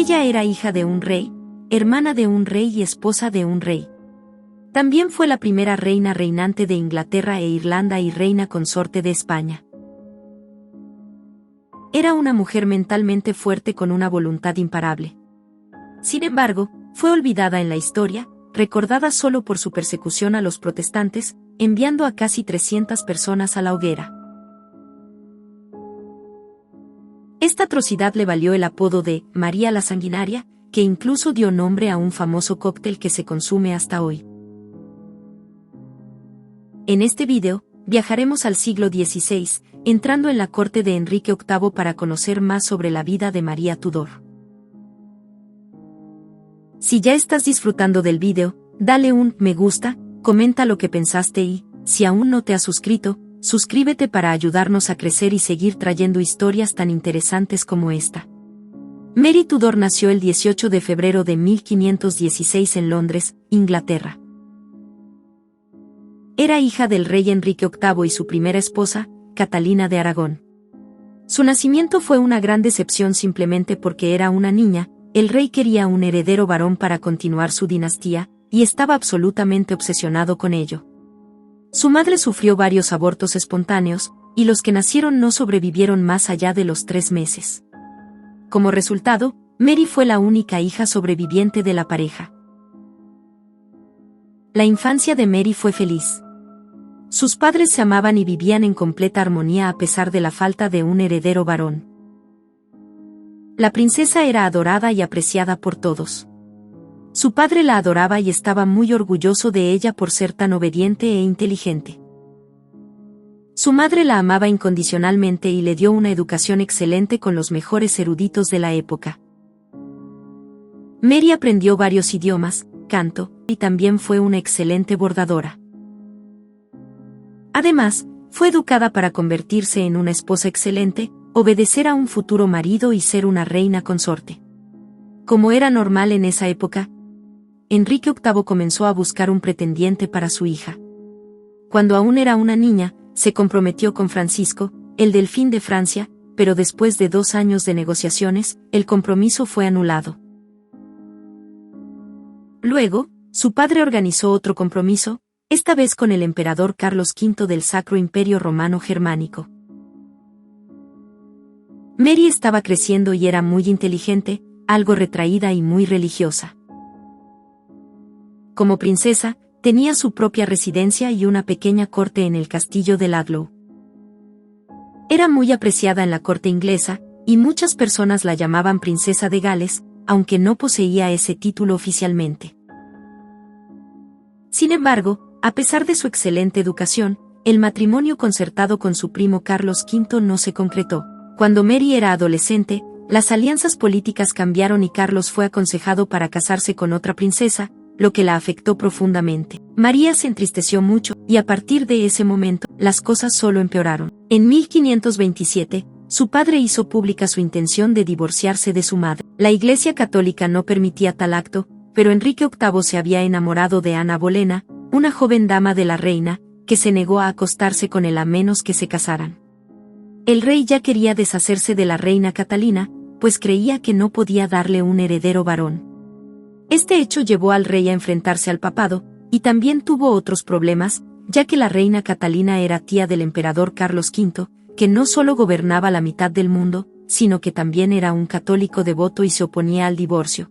Ella era hija de un rey, hermana de un rey y esposa de un rey. También fue la primera reina reinante de Inglaterra e Irlanda y reina consorte de España. Era una mujer mentalmente fuerte con una voluntad imparable. Sin embargo, fue olvidada en la historia, recordada solo por su persecución a los protestantes, enviando a casi 300 personas a la hoguera. Esta atrocidad le valió el apodo de María la Sanguinaria, que incluso dio nombre a un famoso cóctel que se consume hasta hoy. En este video, viajaremos al siglo XVI, entrando en la corte de Enrique VIII para conocer más sobre la vida de María Tudor. Si ya estás disfrutando del video, dale un me gusta, comenta lo que pensaste y, si aún no te has suscrito, suscríbete para ayudarnos a crecer y seguir trayendo historias tan interesantes como esta. Mary Tudor nació el 18 de febrero de 1516 en Londres, Inglaterra. Era hija del rey Enrique VIII y su primera esposa, Catalina de Aragón. Su nacimiento fue una gran decepción simplemente porque era una niña. El rey quería un heredero varón para continuar su dinastía, y estaba absolutamente obsesionado con ello. Su madre sufrió varios abortos espontáneos, y los que nacieron no sobrevivieron más allá de los 3 meses. Como resultado, Mary fue la única hija sobreviviente de la pareja. La infancia de Mary fue feliz. Sus padres se amaban y vivían en completa armonía a pesar de la falta de un heredero varón. La princesa era adorada y apreciada por todos. Su padre la adoraba y estaba muy orgulloso de ella por ser tan obediente e inteligente. Su madre la amaba incondicionalmente y le dio una educación excelente con los mejores eruditos de la época. Mary aprendió varios idiomas, canto, y también fue una excelente bordadora. Además, fue educada para convertirse en una esposa excelente, obedecer a un futuro marido y ser una reina consorte. Como era normal en esa época, Enrique VIII comenzó a buscar un pretendiente para su hija. Cuando aún era una niña, se comprometió con Francisco, el delfín de Francia, pero después de 2 años de negociaciones, el compromiso fue anulado. Luego, su padre organizó otro compromiso, esta vez con el emperador Carlos V del Sacro Imperio Romano Germánico. Mary estaba creciendo y era muy inteligente, algo retraída y muy religiosa. Como princesa, tenía su propia residencia y una pequeña corte en el castillo de Ludlow. Era muy apreciada en la corte inglesa, y muchas personas la llamaban princesa de Gales, aunque no poseía ese título oficialmente. Sin embargo, a pesar de su excelente educación, el matrimonio concertado con su primo Carlos V no se concretó. Cuando Mary era adolescente, las alianzas políticas cambiaron y Carlos fue aconsejado para casarse con otra princesa, lo que la afectó profundamente. María se entristeció mucho, y a partir de ese momento, las cosas solo empeoraron. En 1527, su padre hizo pública su intención de divorciarse de su madre. La Iglesia Católica no permitía tal acto, pero Enrique VIII se había enamorado de Ana Bolena, una joven dama de la reina, que se negó a acostarse con él a menos que se casaran. El rey ya quería deshacerse de la reina Catalina, pues creía que no podía darle un heredero varón. Este hecho llevó al rey a enfrentarse al papado, y también tuvo otros problemas, ya que la reina Catalina era tía del emperador Carlos V, que no solo gobernaba la mitad del mundo, sino que también era un católico devoto y se oponía al divorcio.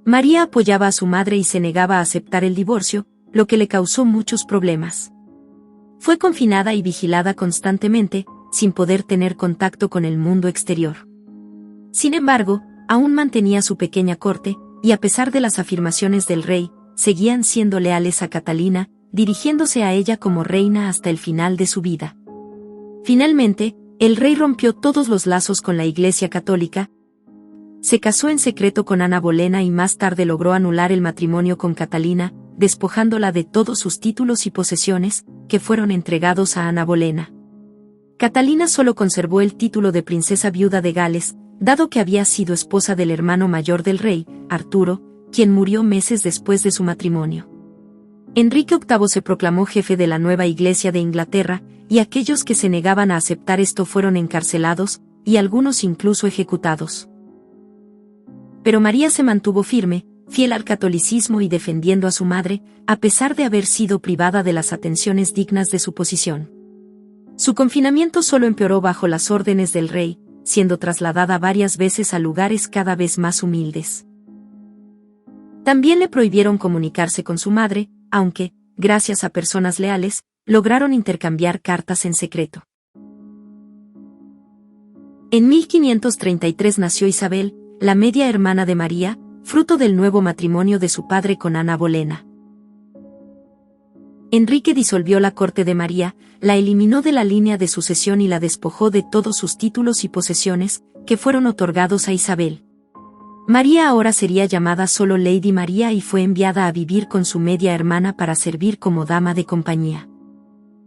María apoyaba a su madre y se negaba a aceptar el divorcio, lo que le causó muchos problemas. Fue confinada y vigilada constantemente, sin poder tener contacto con el mundo exterior. Sin embargo, aún mantenía su pequeña corte, y a pesar de las afirmaciones del rey, seguían siendo leales a Catalina, dirigiéndose a ella como reina hasta el final de su vida. Finalmente, el rey rompió todos los lazos con la Iglesia Católica, se casó en secreto con Ana Bolena y más tarde logró anular el matrimonio con Catalina, despojándola de todos sus títulos y posesiones, que fueron entregados a Ana Bolena. Catalina solo conservó el título de princesa viuda de Gales, dado que había sido esposa del hermano mayor del rey, Arturo, quien murió meses después de su matrimonio. Enrique VIII se proclamó jefe de la nueva Iglesia de Inglaterra, y aquellos que se negaban a aceptar esto fueron encarcelados, y algunos incluso ejecutados. Pero María se mantuvo firme, fiel al catolicismo y defendiendo a su madre, a pesar de haber sido privada de las atenciones dignas de su posición. Su confinamiento solo empeoró bajo las órdenes del rey, siendo trasladada varias veces a lugares cada vez más humildes. También le prohibieron comunicarse con su madre, aunque, gracias a personas leales, lograron intercambiar cartas en secreto. En 1533 nació Isabel, la media hermana de María, fruto del nuevo matrimonio de su padre con Ana Bolena. Enrique disolvió la corte de María, la eliminó de la línea de sucesión y la despojó de todos sus títulos y posesiones, que fueron otorgados a Isabel. María ahora sería llamada solo Lady María y fue enviada a vivir con su media hermana para servir como dama de compañía.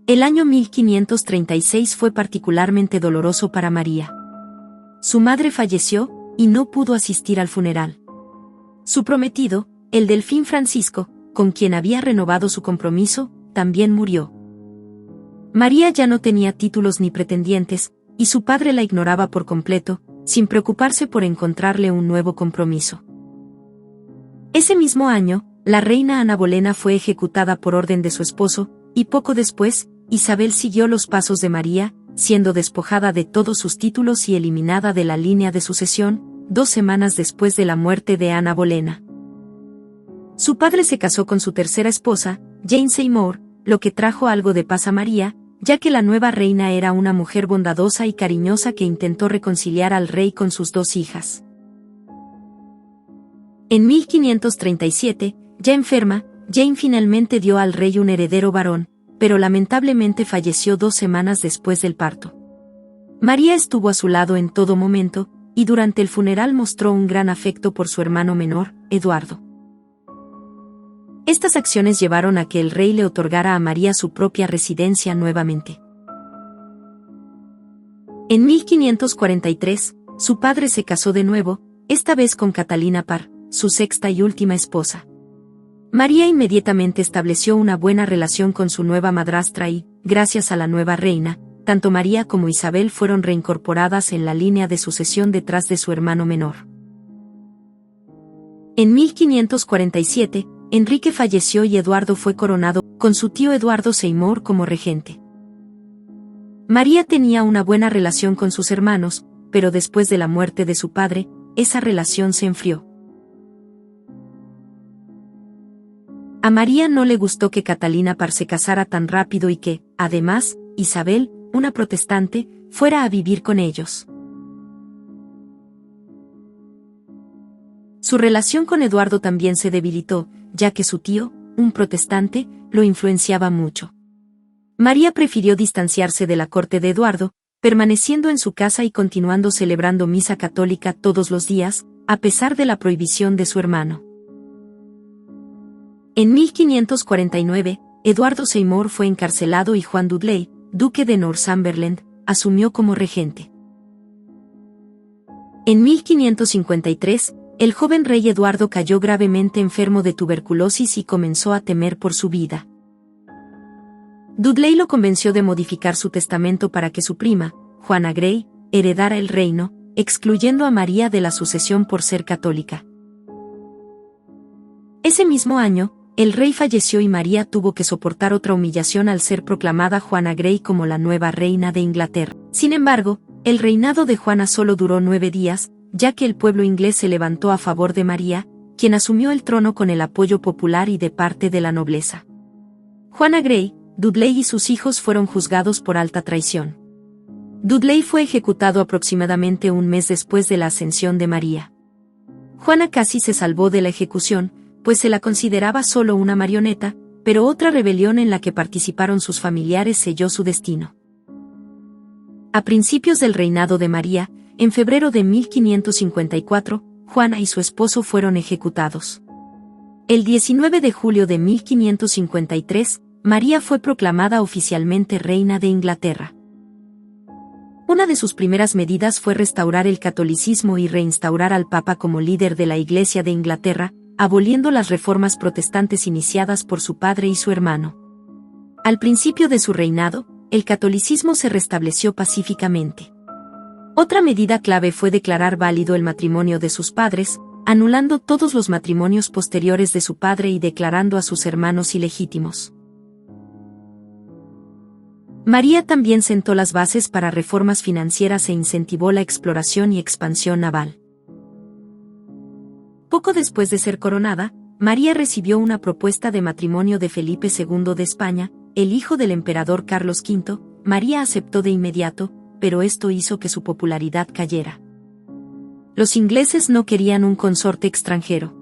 El año 1536 fue particularmente doloroso para María. Su madre falleció, y no pudo asistir al funeral. Su prometido, el delfín Francisco, con quien había renovado su compromiso, también murió. María ya no tenía títulos ni pretendientes, y su padre la ignoraba por completo, sin preocuparse por encontrarle un nuevo compromiso. Ese mismo año, la reina Ana Bolena fue ejecutada por orden de su esposo, y poco después, Isabel siguió los pasos de María, siendo despojada de todos sus títulos y eliminada de la línea de sucesión, 2 semanas después de la muerte de Ana Bolena. Su padre se casó con su tercera esposa, Jane Seymour, lo que trajo algo de paz a María, ya que la nueva reina era una mujer bondadosa y cariñosa que intentó reconciliar al rey con sus 2 hijas. En 1537, ya enferma, Jane finalmente dio al rey un heredero varón, pero lamentablemente falleció 2 semanas después del parto. María estuvo a su lado en todo momento, y durante el funeral mostró un gran afecto por su hermano menor, Eduardo. Estas acciones llevaron a que el rey le otorgara a María su propia residencia nuevamente. En 1543, su padre se casó de nuevo, esta vez con Catalina Parr, su sexta y última esposa. María inmediatamente estableció una buena relación con su nueva madrastra y, gracias a la nueva reina, tanto María como Isabel fueron reincorporadas en la línea de sucesión detrás de su hermano menor. En 1547, Enrique falleció y Eduardo fue coronado, con su tío Eduardo Seymour como regente. María tenía una buena relación con sus hermanos, pero después de la muerte de su padre, esa relación se enfrió. A María no le gustó que Catalina Parr se casara tan rápido y que, además, Isabel, una protestante, fuera a vivir con ellos. Su relación con Eduardo también se debilitó, ya que su tío, un protestante, lo influenciaba mucho. María prefirió distanciarse de la corte de Eduardo, permaneciendo en su casa y continuando celebrando misa católica todos los días, a pesar de la prohibición de su hermano. En 1549, Eduardo Seymour fue encarcelado y Juan Dudley, duque de Northumberland, asumió como regente. En 1553, el joven rey Eduardo cayó gravemente enfermo de tuberculosis y comenzó a temer por su vida. Dudley lo convenció de modificar su testamento para que su prima, Juana Grey, heredara el reino, excluyendo a María de la sucesión por ser católica. Ese mismo año, el rey falleció y María tuvo que soportar otra humillación al ser proclamada Juana Grey como la nueva reina de Inglaterra. Sin embargo, el reinado de Juana solo duró 9 días, ya que el pueblo inglés se levantó a favor de María, quien asumió el trono con el apoyo popular y de parte de la nobleza. Juana Grey, Dudley y sus hijos fueron juzgados por alta traición. Dudley fue ejecutado aproximadamente un mes después de la ascensión de María. Juana casi se salvó de la ejecución, pues se la consideraba solo una marioneta, pero otra rebelión en la que participaron sus familiares selló su destino. A principios del reinado de María, en febrero de 1554, Juana y su esposo fueron ejecutados. El 19 de julio de 1553, María fue proclamada oficialmente reina de Inglaterra. Una de sus primeras medidas fue restaurar el catolicismo y reinstaurar al Papa como líder de la Iglesia de Inglaterra, aboliendo las reformas protestantes iniciadas por su padre y su hermano. Al principio de su reinado, el catolicismo se restableció pacíficamente. Otra medida clave fue declarar válido el matrimonio de sus padres, anulando todos los matrimonios posteriores de su padre y declarando a sus hermanos ilegítimos. María también sentó las bases para reformas financieras e incentivó la exploración y expansión naval. Poco después de ser coronada, María recibió una propuesta de matrimonio de Felipe II de España, el hijo del emperador Carlos V. María aceptó de inmediato, pero esto hizo que su popularidad cayera. Los ingleses no querían un consorte extranjero.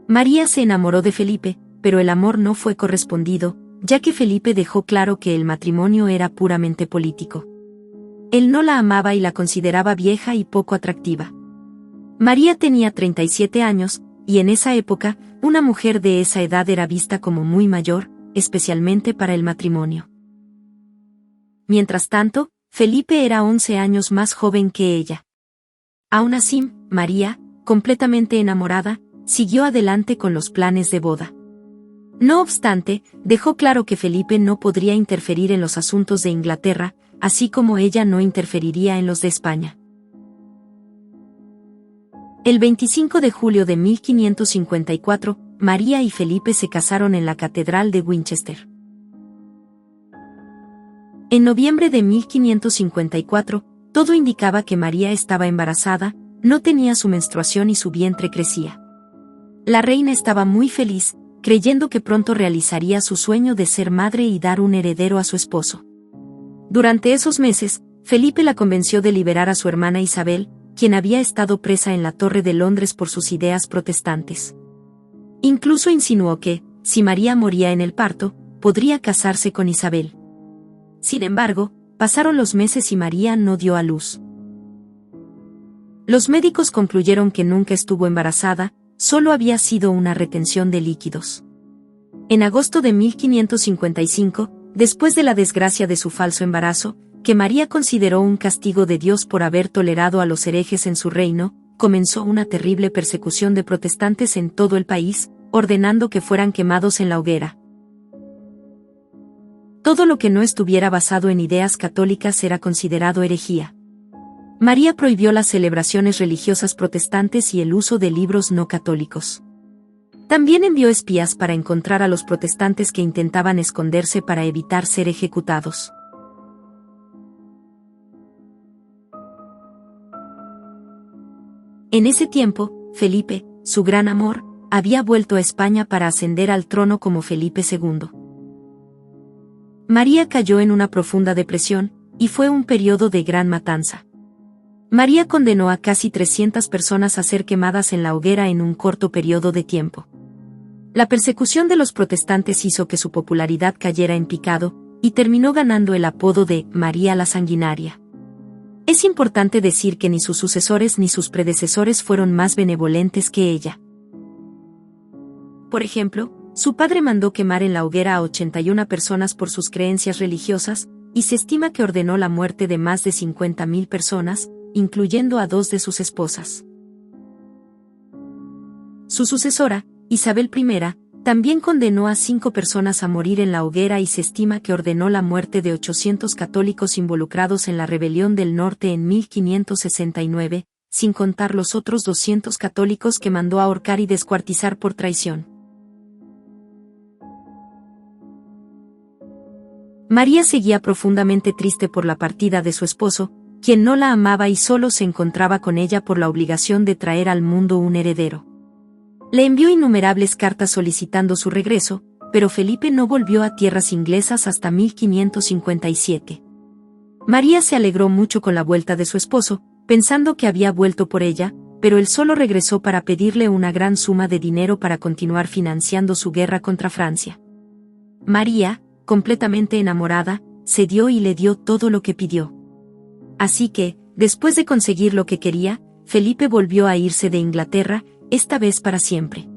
María se enamoró de Felipe, pero el amor no fue correspondido, ya que Felipe dejó claro que el matrimonio era puramente político. Él no la amaba y la consideraba vieja y poco atractiva. María tenía 37 años, y en esa época, una mujer de esa edad era vista como muy mayor, especialmente para el matrimonio. Mientras tanto, Felipe era 11 años más joven que ella. Aún así, María, completamente enamorada, siguió adelante con los planes de boda. No obstante, dejó claro que Felipe no podría interferir en los asuntos de Inglaterra, así como ella no interferiría en los de España. El 25 de julio de 1554, María y Felipe se casaron en la Catedral de Winchester. En noviembre de 1554, todo indicaba que María estaba embarazada, no tenía su menstruación y su vientre crecía. La reina estaba muy feliz, creyendo que pronto realizaría su sueño de ser madre y dar un heredero a su esposo. Durante esos meses, Felipe la convenció de liberar a su hermana Isabel, quien había estado presa en la Torre de Londres por sus ideas protestantes. Incluso insinuó que, si María moría en el parto, podría casarse con Isabel. Sin embargo, pasaron los meses y María no dio a luz. Los médicos concluyeron que nunca estuvo embarazada, solo había sido una retención de líquidos. En agosto de 1555, después de la desgracia de su falso embarazo, que María consideró un castigo de Dios por haber tolerado a los herejes en su reino, comenzó una terrible persecución de protestantes en todo el país, ordenando que fueran quemados en la hoguera. Todo lo que no estuviera basado en ideas católicas era considerado herejía. María prohibió las celebraciones religiosas protestantes y el uso de libros no católicos. También envió espías para encontrar a los protestantes que intentaban esconderse para evitar ser ejecutados. En ese tiempo, Felipe, su gran amor, había vuelto a España para ascender al trono como Felipe II. María cayó en una profunda depresión, y fue un periodo de gran matanza. María condenó a casi 300 personas a ser quemadas en la hoguera en un corto periodo de tiempo. La persecución de los protestantes hizo que su popularidad cayera en picado, y terminó ganando el apodo de María la Sanguinaria. Es importante decir que ni sus sucesores ni sus predecesores fueron más benevolentes que ella. Por ejemplo, su padre mandó quemar en la hoguera a 81 personas por sus creencias religiosas, y se estima que ordenó la muerte de más de 50.000 personas, incluyendo a 2 de sus esposas. Su sucesora, Isabel I, también condenó a 5 personas a morir en la hoguera y se estima que ordenó la muerte de 800 católicos involucrados en la rebelión del norte en 1569, sin contar los otros 200 católicos que mandó ahorcar y descuartizar por traición. María seguía profundamente triste por la partida de su esposo, quien no la amaba y solo se encontraba con ella por la obligación de traer al mundo un heredero. Le envió innumerables cartas solicitando su regreso, pero Felipe no volvió a tierras inglesas hasta 1557. María se alegró mucho con la vuelta de su esposo, pensando que había vuelto por ella, pero él solo regresó para pedirle una gran suma de dinero para continuar financiando su guerra contra Francia. María, completamente enamorada, cedió y le dio todo lo que pidió. Así que, después de conseguir lo que quería, Felipe volvió a irse de Inglaterra, esta vez para siempre.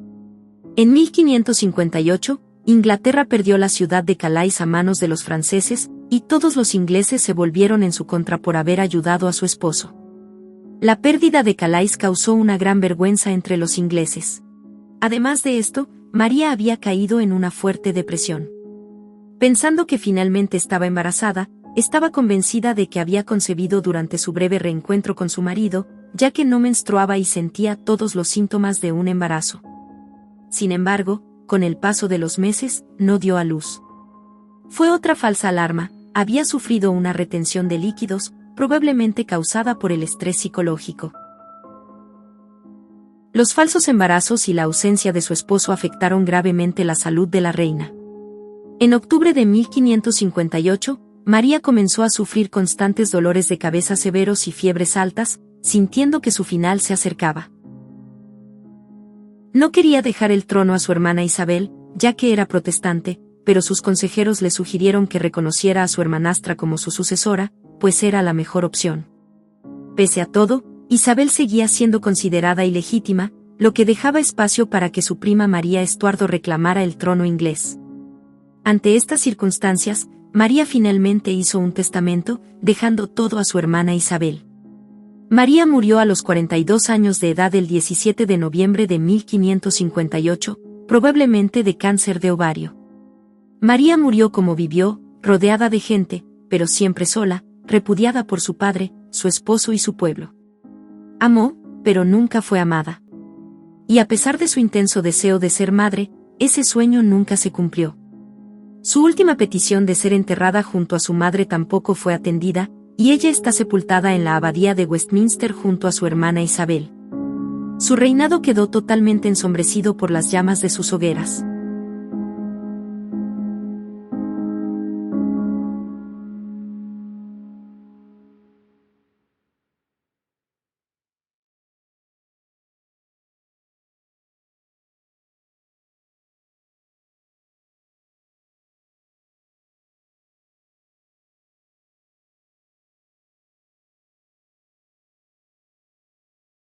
En 1558, Inglaterra perdió la ciudad de Calais a manos de los franceses, y todos los ingleses se volvieron en su contra por haber ayudado a su esposo. La pérdida de Calais causó una gran vergüenza entre los ingleses. Además de esto, María había caído en una fuerte depresión. Pensando que finalmente estaba embarazada, estaba convencida de que había concebido durante su breve reencuentro con su marido, ya que no menstruaba y sentía todos los síntomas de un embarazo. Sin embargo, con el paso de los meses, no dio a luz. Fue otra falsa alarma, había sufrido una retención de líquidos, probablemente causada por el estrés psicológico. Los falsos embarazos y la ausencia de su esposo afectaron gravemente la salud de la reina. En octubre de 1558, María comenzó a sufrir constantes dolores de cabeza severos y fiebres altas, sintiendo que su final se acercaba. No quería dejar el trono a su hermana Isabel, ya que era protestante, pero sus consejeros le sugirieron que reconociera a su hermanastra como su sucesora, pues era la mejor opción. Pese a todo, Isabel seguía siendo considerada ilegítima, lo que dejaba espacio para que su prima María Estuardo reclamara el trono inglés. Ante estas circunstancias, María finalmente hizo un testamento, dejando todo a su hermana Isabel. María murió a los 42 años de edad el 17 de noviembre de 1558, probablemente de cáncer de ovario. María murió como vivió, rodeada de gente, pero siempre sola, repudiada por su padre, su esposo y su pueblo. Amó, pero nunca fue amada. Y a pesar de su intenso deseo de ser madre, ese sueño nunca se cumplió. Su última petición de ser enterrada junto a su madre tampoco fue atendida, y ella está sepultada en la abadía de Westminster junto a su hermana Isabel. Su reinado quedó totalmente ensombrecido por las llamas de sus hogueras.